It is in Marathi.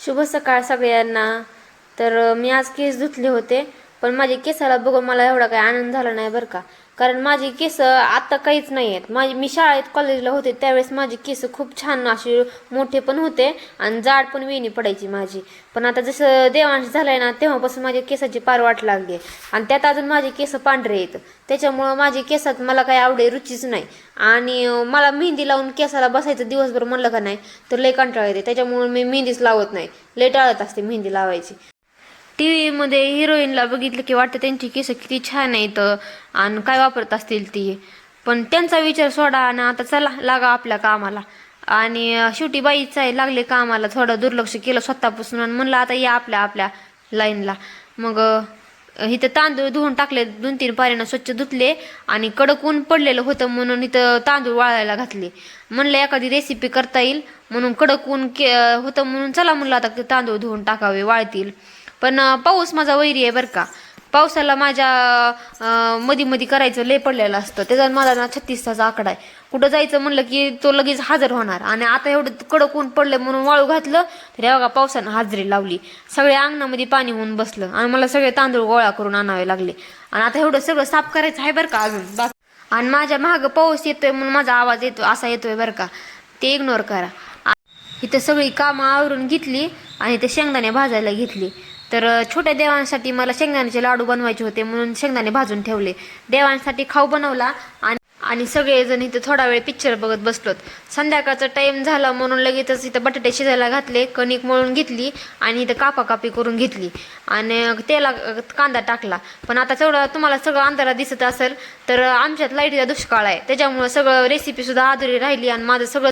शुभ सकाळ सगळ्यांना. तर मी आज केस धुतले होते, पण माझे केसाला बघून मला एवढा काही आनंद झाला नाही बरं का. कारण माझी केस आता काहीच नाही आहेत. मी शाळेत कॉलेजला होते त्यावेळेस माझे केस खूप छान असे मोठे पण होते आणि जाड पण वेणी पडायची माझी. पण आता जसं देवांश झालंय ना तेव्हापासून माझ्या केसाची पार वाट लागली आणि त्यात अजून माझे केस पांढरे आहेत. त्याच्यामुळं माझी केसात मला काही आवडे रुचीच नाही. आणि मला मेहंदी लावून केसाला बसायचं दिवसभर म्हणलं का नाही तर लय कंटाळा येते. त्याच्यामुळे मी मेहंदीच लावत नाही, लय टाळत असते मेहंदी लावायची. टी व्हीमध्ये हिरोईनला बघितलं की वाटतं त्यांची केस किती छान आहेत आणि काय वापरत असतील ती. पण त्यांचा विचार सोडा आणि आता चला लागा आपल्या कामाला. आणि शेवटी बाईच आहे, लागले कामाला. थोडं दुर्लक्ष केलं स्वतःपासून आणि म्हणलं आता या आपल्या आपल्या लाईनला. मग इथं तांदूळ धुवून टाकले, 2-3 पाण्यानं स्वच्छ धुतले आणि कडक ऊन पडलेलं होतं म्हणून इथं तांदूळ वाळायला घातले. म्हणलं एखादी रेसिपी करता येईल म्हणून, कडक ऊन होतं म्हणून चला म्हणलं आता तांदूळ धुवून टाकावे, वाळतील. पण पाऊस माझा वैरी आहे बरं का. पावसाला माझ्या मधी मधी करायचं लय पडलेलं असतं. त्याचा माझा ना 36चा आकडा आहे. कुठं जायचं म्हणलं की तो लगेच हजर होणार. आणि आता एवढं कडक ऊन पडलं म्हणून वाळू घातलं तर बघा पावसानं हाजरी लावली. सगळ्या अंगणामध्ये पाणी होऊन बसलं आणि मला सगळे तांदूळ गोळा करून आणावे लागले. आणि आता एवढं सगळं साफ करायचं आहे बरं का अजून. आणि माझ्या मागं पाऊस येतोय म्हणून माझा आवाज येतो असा येतोय बरं का, ते इग्नोर करा. इथं सगळी कामं आवरून घेतली आणि ते शेंगदाणे भाजायला घेतली. तर छोट्या देवांसाठी मला शेंगदाण्याचे लाडू बनवायचे होते म्हणून शेंगदाणे भाजून ठेवले. देवांसाठी खाऊ बनवला आणि आणि सगळेजण इथं थोडा वेळ पिक्चर बघत बसलोत. संध्याकाळचा टाईम झाला म्हणून लगेचच इथं बटाटे शिजायला घातले, कणिक मळून घेतली आणि इथं कापाकापी करून घेतली आणि तेला कांदा टाकला. पण आता तेवढं तुम्हाला सगळं अंधारात दिसत असेल तर आमच्यात लाईटीचा दुष्काळ आहे. त्याच्यामुळं सगळं रेसिपीसुद्धा अधुरी राहिली आणि माझं सगळं